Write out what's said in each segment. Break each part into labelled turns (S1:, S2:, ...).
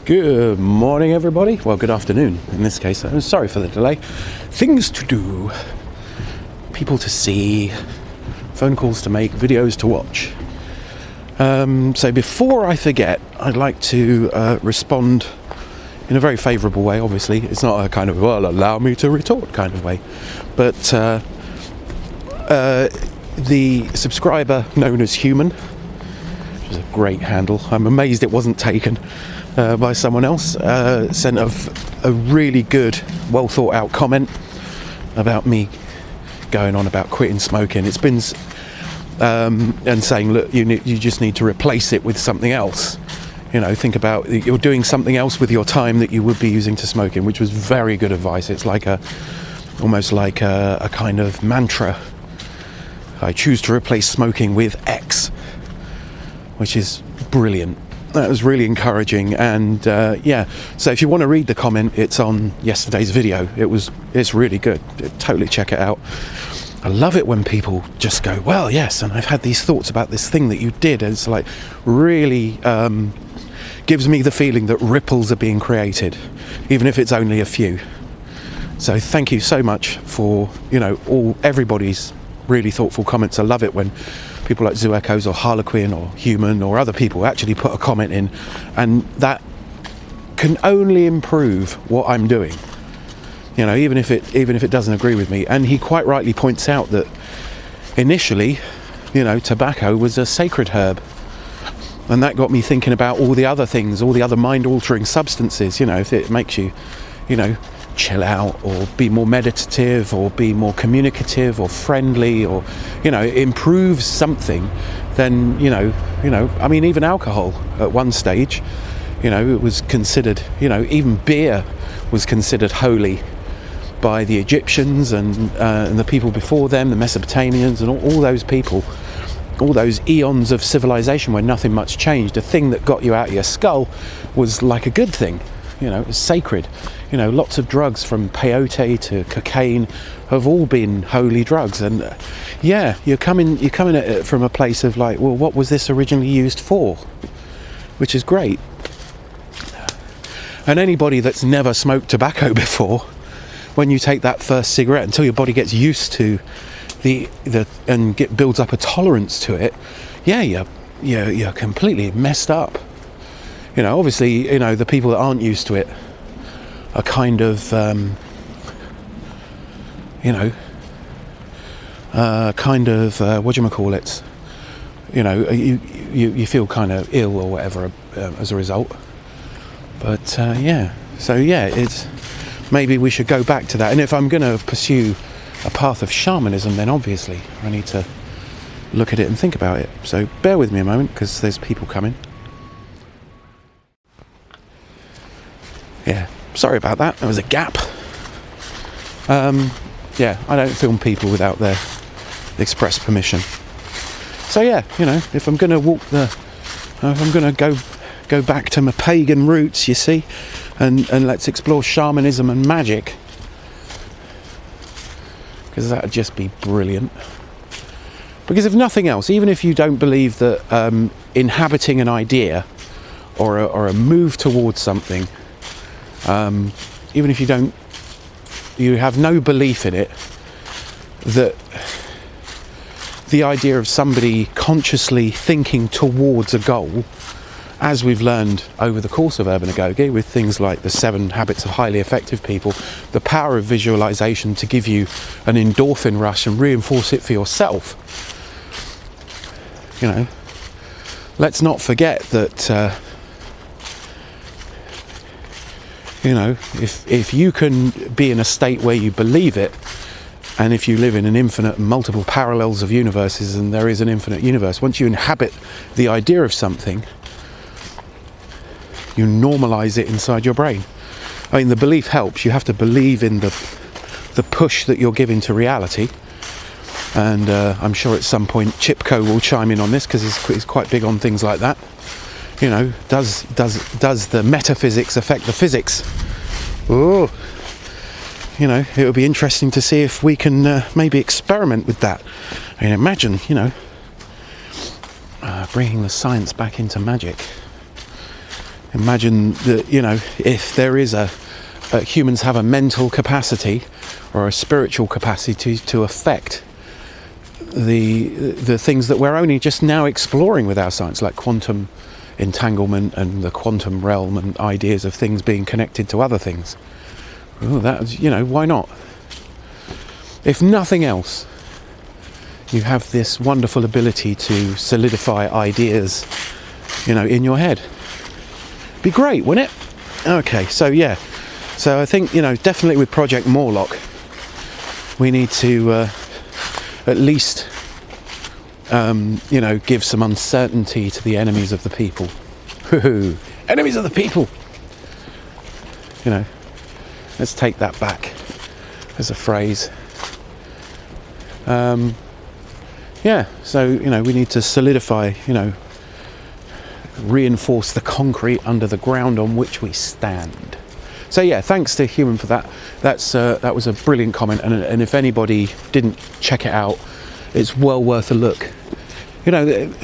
S1: Good morning, everybody. Well, good afternoon in this case. I'm sorry for the delay. Things to do, people to see, phone calls to make, videos to watch. So before I forget, I'd like to respond in a very favourable way. Obviously, it's not a kind of, well, allow me to retort kind of way. But the subscriber known as Human, which is a great handle, I'm amazed it wasn't taken by someone else, sent a really good, well thought out comment about me going on about quitting smoking. It's been and saying, look, you just need to replace it with something else. You know, think about you're doing something else with your time that you would be using to smoking, which was very good advice. It's like almost like a kind of mantra. I choose to replace smoking with X, which is brilliant. That was really encouraging, and so if you want to read the comment, it's on yesterday's video. It's really good. Totally check it out. I love it when people just go, well, yes, and I've had these thoughts about this thing that you did, and it's like really gives me the feeling that ripples are being created, even if it's only a few. So thank you so much for everybody's really thoughtful comments. I love it when people like Zoo Echoes or Harlequin or Human or other people actually put a comment in, and that can only improve what I'm doing. You know, even if it doesn't agree with me. And he quite rightly points out that initially, tobacco was a sacred herb, and that got me thinking about all the other things, all the other mind-altering substances. If it makes you, chill out or be more meditative or be more communicative or friendly or it improves something, then I mean, even alcohol at one stage, it was considered, even beer was considered holy by the Egyptians and the people before them, the Mesopotamians and all those people, all those eons of civilization where nothing much changed. A thing that got you out of your skull was like a good thing. It was sacred. Lots of drugs from peyote to cocaine have all been holy drugs. And you're coming at it from a place of like, well, what was this originally used for? Which is great. And anybody that's never smoked tobacco before, when you take that first cigarette, until your body gets used to builds up a tolerance to it, you're completely messed up. Obviously, the people that aren't used to it are kind of, whatchamacallit, you feel kind of ill or whatever as a result. But it's maybe we should go back to that. And if I'm going to pursue a path of shamanism, then obviously I need to look at it and think about it. So bear with me a moment, because there's people coming. Yeah, sorry about that. There was a gap. I don't film people without their express permission. So if I'm going to go back to my pagan roots, you see, and let's explore shamanism and magic, because that would just be brilliant. Because if nothing else, even if you don't believe that inhabiting an idea or a move towards something, even if you have no belief in it, that the idea of somebody consciously thinking towards a goal, as we've learned over the course of Urban-A-Go-Gi with things like the 7 Habits of Highly Effective People, the power of visualization to give you an endorphin rush and reinforce it for yourself. Let's not forget that if you can be in a state where you believe it, and if you live in an infinite multiple parallels of universes, and there is an infinite universe, once you inhabit the idea of something, you normalize it inside your brain. I mean, the belief helps. You have to believe in the push that you're giving to reality. And I'm sure at some point Chipko will chime in on this, because he's quite big on things like that. Does the metaphysics affect the physics? Oh, it would be interesting to see if we can maybe experiment with that. I mean, imagine, bringing the science back into magic. Imagine that, if there is humans have a mental capacity or a spiritual capacity to affect the things that we're only just now exploring with our science, like quantum entanglement and the quantum realm and ideas of things being connected to other things. Oh, that, why not? If nothing else, you have this wonderful ability to solidify ideas, in your head. Be great, wouldn't it? Okay, so I think, definitely with Project Morlock, we need to at least, give some uncertainty to the enemies of the people. Enemies of the people! Let's take that back as a phrase. So, we need to solidify, reinforce the concrete under the ground on which we stand. So thanks to Human for that. That was a brilliant comment, and if anybody didn't check it out, it's well worth a look. I'm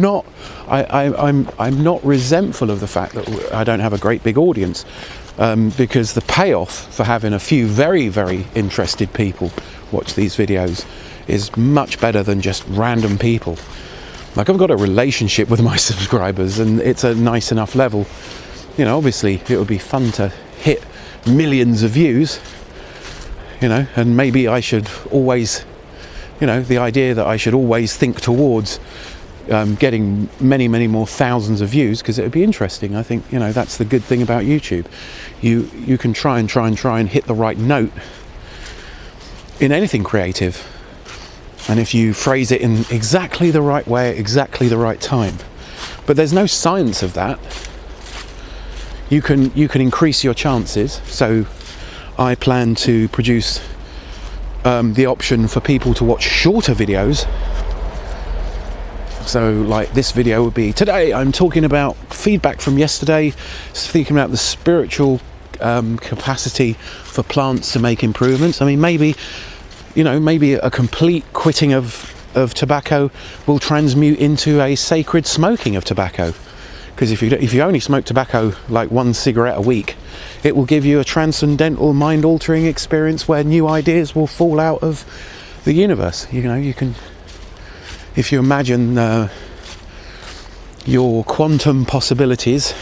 S1: not resentful of the fact that I don't have a great big audience, because the payoff for having a few very, very interested people watch these videos is much better than just random people. Like, I've got a relationship with my subscribers, and it's a nice enough level. Obviously it would be fun to hit millions of views, and maybe I should always, the idea that I should always think towards getting many, many more thousands of views, because it would be interesting. I think, that's the good thing about YouTube. You can try and hit the right note in anything creative. And if you phrase it in exactly the right way, at exactly the right time. But there's no science of that. You can increase your chances. So I plan to produce the option for people to watch shorter videos. So like this video would be, today I'm talking about feedback from yesterday, speaking about the spiritual capacity for plants to make improvements. I mean, maybe a complete quitting of tobacco will transmute into a sacred smoking of tobacco. Because if you only smoke tobacco like one cigarette a week, it will give you a transcendental, mind-altering experience where new ideas will fall out of the universe. You can, if you imagine your quantum possibilities,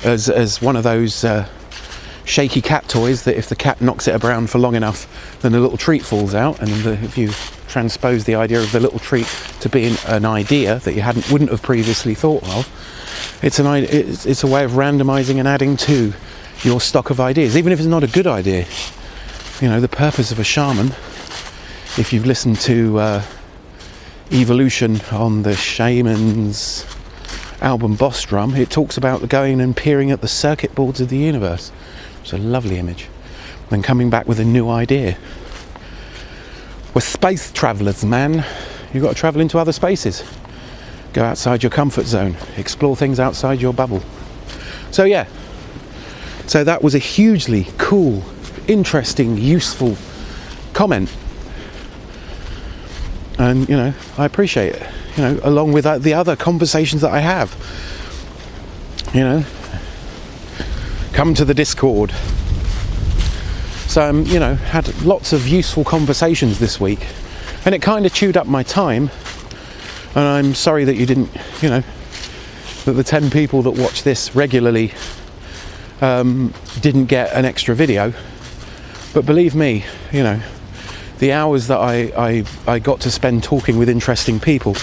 S1: as one of those shaky cat toys that if the cat knocks it around for long enough, then a little treat falls out, and if you transpose the idea of the little treat to being an idea that you wouldn't have previously thought of, it's a way of randomizing and adding to your stock of ideas, even if it's not a good idea. The purpose of a shaman, if you've listened to Evolution on the Shaman's album Boss Drum, it talks about going and peering at the circuit boards of the universe. It's a lovely image. Then coming back with a new idea. We're space travellers, man. You've got to travel into other spaces. Go outside your comfort zone. Explore things outside your bubble. So that was a hugely cool, interesting, useful comment. And, I appreciate it. Along with the other conversations that I have. Come to the Discord. So, had lots of useful conversations this week, and it kind of chewed up my time. And I'm sorry that you didn't, that the 10 people that watch this regularly didn't get an extra video. But believe me, the hours that I got to spend talking with interesting people,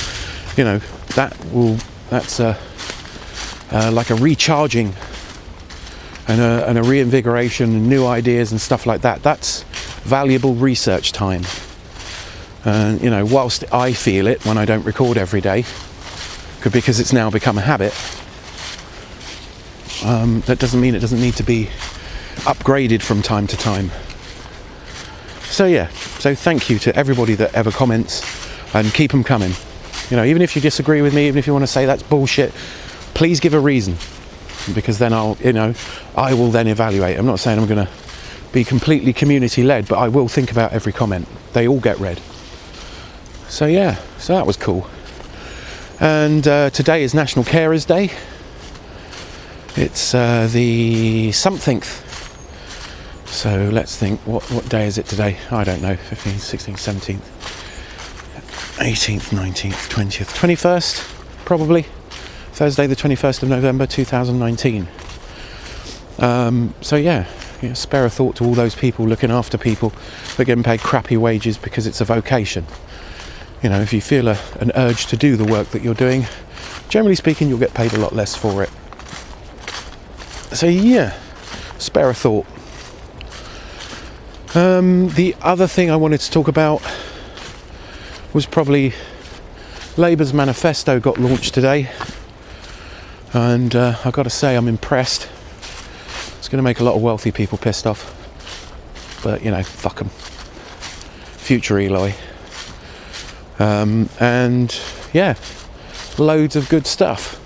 S1: that's like a recharging and a reinvigoration and new ideas and stuff like that. That's valuable research time. And whilst I feel it when I don't record every day, because it's now become a habit, that doesn't mean it doesn't need to be upgraded from time to time. So thank you to everybody that ever comments, and keep them coming. Even if you disagree with me, even if you want to say that's bullshit, please give a reason, because then I will then evaluate. I'm not saying I'm going to be completely community led, but I will think about every comment. They all get read. So that was cool. And today is National Carers Day. It's the somethingth. So let's think, what day is it today? I don't know, 15th, 16th, 17th, 18th, 19th, 20th, 21st, probably. Thursday the 21st of November 2019. So yeah, spare a thought to all those people looking after people that are getting paid crappy wages because it's a vocation. You know, if you feel an urge to do the work that you're doing, generally speaking, you'll get paid a lot less for it. So yeah, spare a thought. The other thing I wanted to talk about was probably Labour's manifesto got launched today, and I've got to say I'm impressed. It's going to make a lot of wealthy people pissed off, but you know, fuck them. Future Eloy. And yeah, loads of good stuff.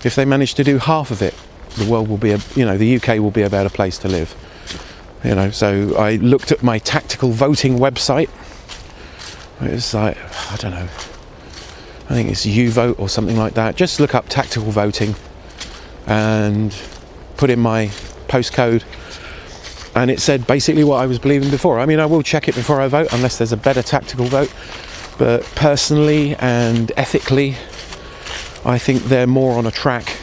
S1: If they manage to do half of it, the world will be the UK will be a better place to live. You know, so I looked at my tactical voting website. It was like, I don't know, I think it's YouVote or something like that. Just look up tactical voting and put in my postcode, and it said basically what I was believing before. I mean, I will check it before I vote unless there's a better tactical vote, but personally and ethically I think they're more on a track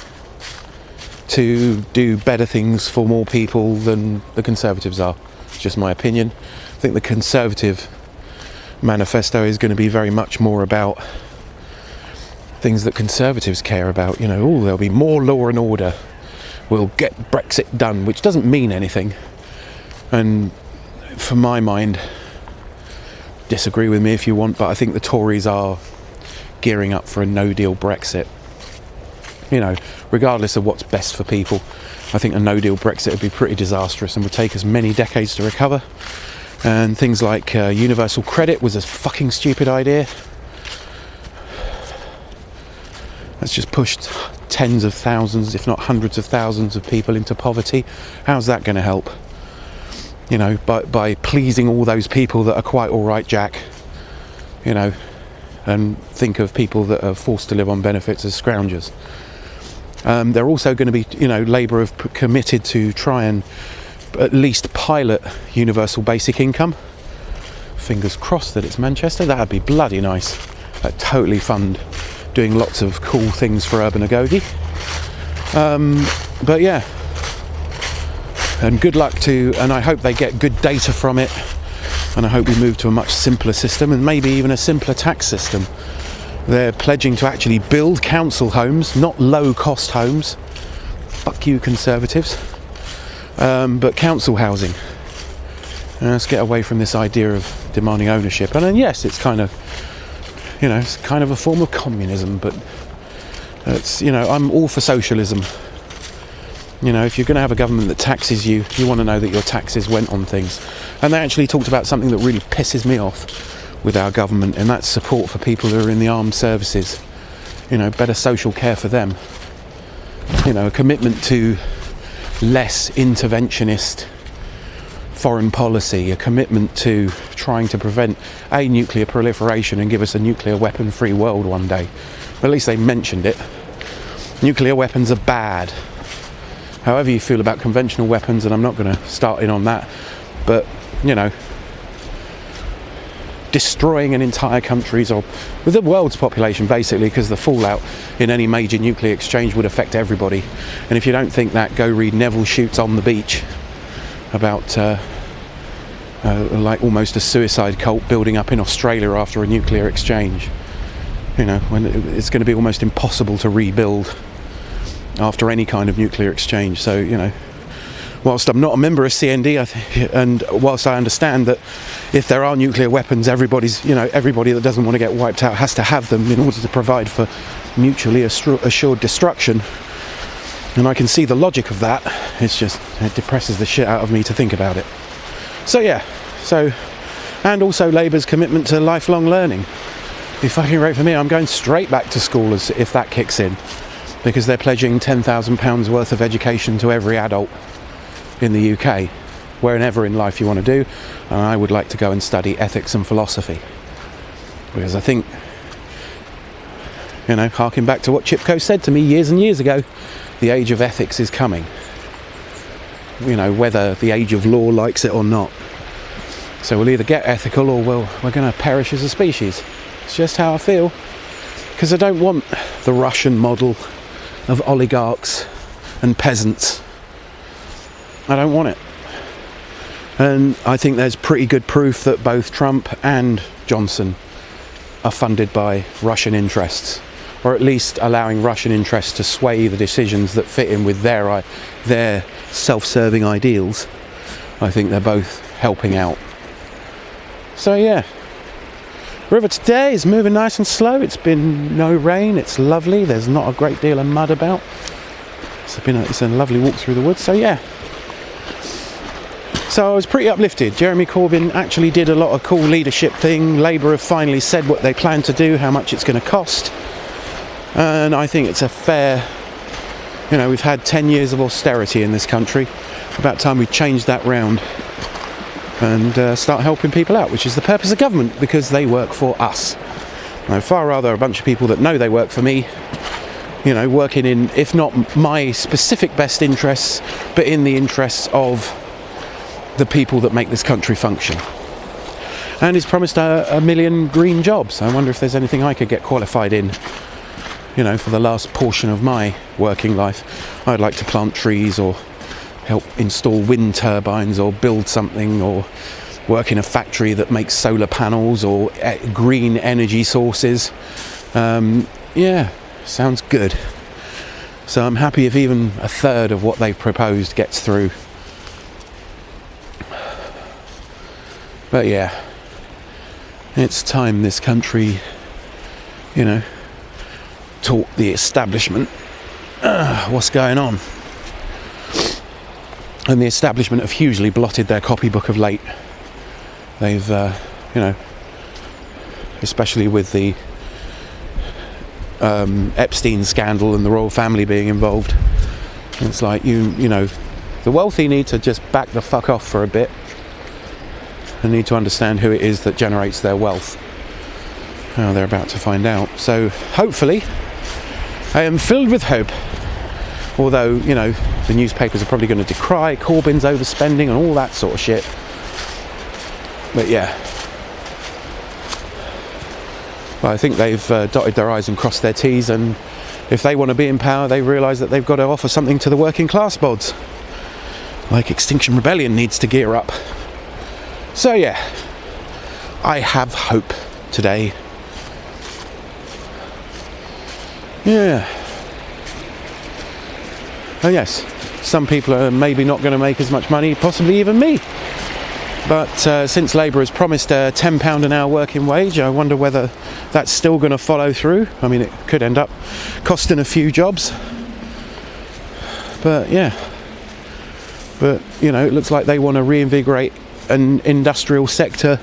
S1: to do better things for more people than the Conservatives are. It's just my opinion. I think the Conservative manifesto is going to be very much more about things that Conservatives care about. You know, there'll be more law and order. We'll get Brexit done, which doesn't mean anything. And for my mind, disagree with me if you want, but I think the Tories are gearing up for a no-deal Brexit. You know, regardless of what's best for people, I think a no-deal Brexit would be pretty disastrous and would take us many decades to recover. And things like universal credit was a fucking stupid idea. That's just pushed tens of thousands, if not hundreds of thousands of people into poverty. How's that going to help? You know, by pleasing all those people that are quite all right, Jack. You know, and think of people that are forced to live on benefits as scroungers. They're also going to be, you know, Labour have committed to try and at least pilot universal basic income. Fingers crossed that it's Manchester. That'd be bloody nice. That'd totally fund doing lots of cool things for urban agoge. But yeah, and good luck and I hope they get good data from it, and I hope we move to a much simpler system, and maybe even a simpler tax system. They're pledging to actually build council homes, not low-cost homes. Fuck you, Conservatives. But council housing. Let's get away from this idea of demanding ownership. And then, yes, it's kind of, you know, it's kind of a form of communism, but it's, you know, I'm all for socialism. You know, if you're going to have a government that taxes you, you want to know that your taxes went on things. And they actually talked about something that really pisses me off with our government, and that's support for people who are in the armed services. You know, better social care for them. You know, a commitment to less interventionist foreign policy, a commitment to trying to prevent nuclear proliferation and give us a nuclear weapon-free world one day. But at least they mentioned it. Nuclear weapons are bad. However you feel about conventional weapons, and I'm not going to start in on that, but, you know, destroying an entire country's, or with the world's population basically, because the fallout in any major nuclear exchange would affect everybody. And if you don't think that, go read Neville Shoots on the Beach about like almost a suicide cult building up in Australia after a nuclear exchange. You know, when it's going to be almost impossible to rebuild after any kind of nuclear exchange. So, you know, whilst I'm not a member of CND, and whilst I understand that if there are nuclear weapons, everybody that doesn't want to get wiped out has to have them in order to provide for mutually assured destruction. And I can see the logic of that. It depresses the shit out of me to think about it. So yeah, and also Labour's commitment to lifelong learning. Be fucking great for me. I'm going straight back to school if that kicks in, because they're pledging £10,000 worth of education to every adult in the UK, wherever in life you want to do. And I would like to go and study ethics and philosophy, because I think You know, harking back to what Chipko said to me years and years ago, the age of ethics is coming. You know, whether the age of law likes it or not. So we'll either get ethical or we're going to perish as a species. It's just how I feel. Because I don't want the Russian model of oligarchs and peasants. I don't want it. And I think there's pretty good proof that both Trump and Johnson are funded by Russian interests, or at least allowing Russian interests to sway the decisions that fit in with their self-serving ideals. I think they're both helping out. So yeah, river today is moving nice and slow. It's been no rain, it's lovely, there's not a great deal of mud about. It's a lovely walk through the woods, so yeah. So I was pretty uplifted. Jeremy Corbyn actually did a lot of cool leadership thing. Labour have finally said what they plan to do, how much it's going to cost. And I think it's a fair... You know, we've had 10 years of austerity in this country. About time we change that round and start helping people out, which is the purpose of government, because they work for us. I'd far rather a bunch of people that know they work for me, you know, working in, if not my specific best interests, but in the interests of the people that make this country function. And he's promised a million green jobs. I wonder if there's anything I could get qualified in, you know, for the last portion of my working life. I'd like to plant trees or help install wind turbines or build something or work in a factory that makes solar panels or green energy sources. Yeah, sounds good. So I'm happy if even a third of what they've proposed gets through. But yeah, it's time this country, you know, taught the establishment what's going on. And the establishment have hugely blotted their copybook of late. They've, you know, especially with the Epstein scandal and the royal family being involved. It's like, you know, the wealthy need to just back the fuck off for a bit. They need to understand who it is that generates their wealth. Oh, they're about to find out. So hopefully, I am filled with hope. Although, you know, the newspapers are probably going to decry Corbyn's overspending and all that sort of shit. But yeah. Well, I think they've dotted their I's and crossed their T's, and if they want to be in power, they realise that they've got to offer something to the working class bods. Like Extinction Rebellion needs to gear up. So yeah, I have hope today. Yeah. Oh yes, some people are maybe not going to make as much money, possibly even me. But since Labour has promised a £10 an hour working wage, I wonder whether that's still going to follow through. I mean, it could end up costing a few jobs. But yeah. But, you know, it looks like they want to reinvigorate an industrial sector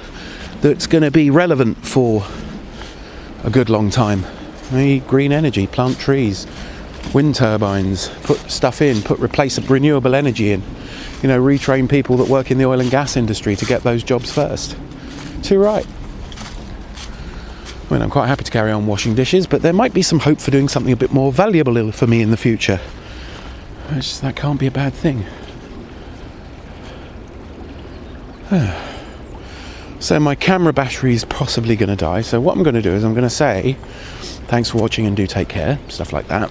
S1: that's going to be relevant for a good long time. We need green energy, plant trees, wind turbines, put stuff in, replace renewable energy in, you know, retrain people that work in the oil and gas industry to get those jobs first. Too right. I mean, I'm quite happy to carry on washing dishes, but there might be some hope for doing something a bit more valuable for me in the future. That can't be a bad thing. So my camera battery is possibly going to die, so what I'm going to do is I'm going to say thanks for watching and do take care, stuff like that,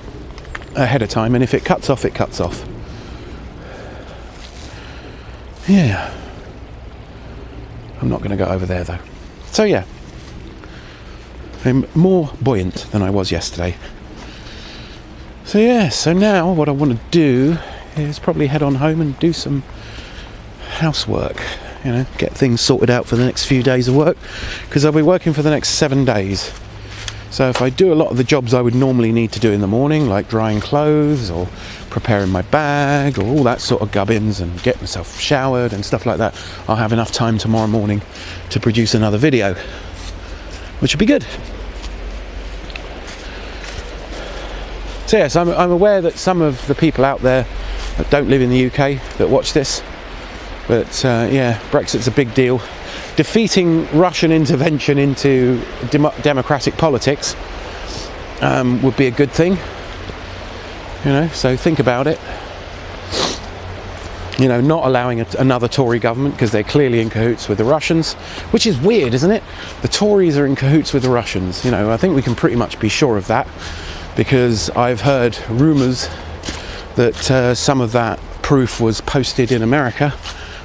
S1: ahead of time, and if it cuts off, it cuts off. Yeah. I'm not going to go over there though. So yeah, I'm more buoyant than I was yesterday. So yeah, so now what I want to do is probably head on home and do some housework. You know, get things sorted out for the next few days of work, because I'll be working for the next 7 days. So if I do a lot of the jobs I would normally need to do in the morning, like drying clothes or preparing my bag or all that sort of gubbins and get myself showered and stuff like that, I'll have enough time tomorrow morning to produce another video, which will be good. So yes, I'm aware that some of the people out there that don't live in the UK that watch this, but yeah, Brexit's a big deal. Defeating Russian intervention into democratic politics would be a good thing. So think about it. Not allowing another Tory government, because they're clearly in cahoots with the Russians, which is weird, isn't it? The Tories are in cahoots with the Russians. I think we can pretty much be sure of that, because I've heard rumours that some of that proof was posted in America.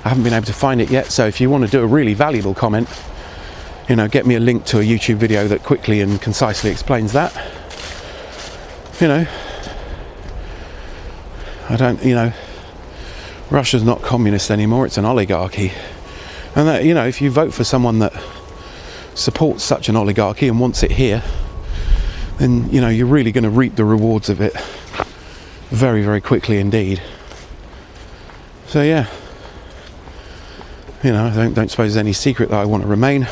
S1: I haven't been able to find it yet, so if you want to do a really valuable comment, get me a link to a YouTube video that quickly and concisely explains that. I don't, Russia's not communist anymore, it's an oligarchy. And that, if you vote for someone that supports such an oligarchy and wants it here, then, you're really going to reap the rewards of it very, very quickly indeed. So yeah, I don't suppose there's any secret that I want to remain.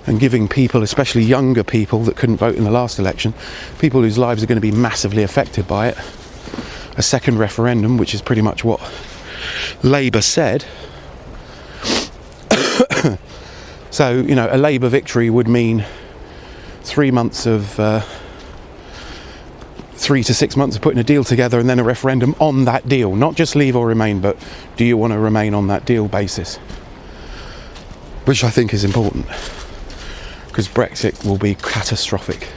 S1: And giving people, especially younger people that couldn't vote in the last election, people whose lives are going to be massively affected by it, a second referendum, which is pretty much what Labour said. So, a Labour victory would mean 3 months of 3 to 6 months of putting a deal together, and then a referendum on that deal, not just leave or remain, but do you want to remain on that deal basis, which I think is important, because Brexit will be catastrophic.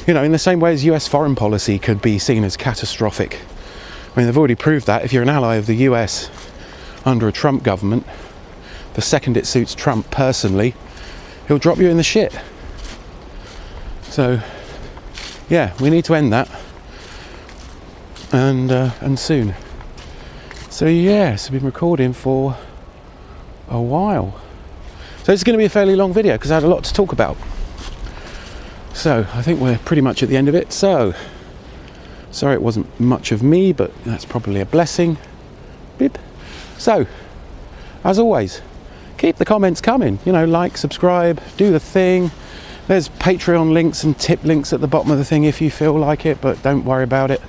S1: In the same way as US foreign policy could be seen as catastrophic. I mean, they've already proved that. If you're an ally of the US under a Trump government, the second it suits Trump personally, he'll drop you in the shit. So, yeah, we need to end that. And soon. So, yeah, it's been recording for a while. So it's going to be a fairly long video, because I had a lot to talk about. So I think we're pretty much at the end of it. So sorry it wasn't much of me, but that's probably a blessing. Beep. So as always, keep the comments coming. Like, subscribe, do the thing. There's Patreon links and tip links at the bottom of the thing if you feel like it, but don't worry about it.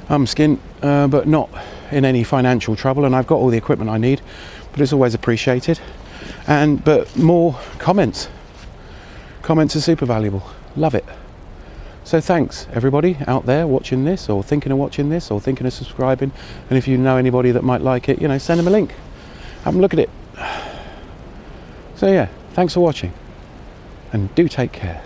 S1: I'm skint, but not in any financial trouble, and I've got all the equipment I need, but it's always appreciated. But more comments. Comments are super valuable. Love it. So thanks everybody out there watching this, or thinking of watching this, or thinking of subscribing. And if you know anybody that might like it, send them a link. Have a look at it. So yeah, thanks for watching, and do take care.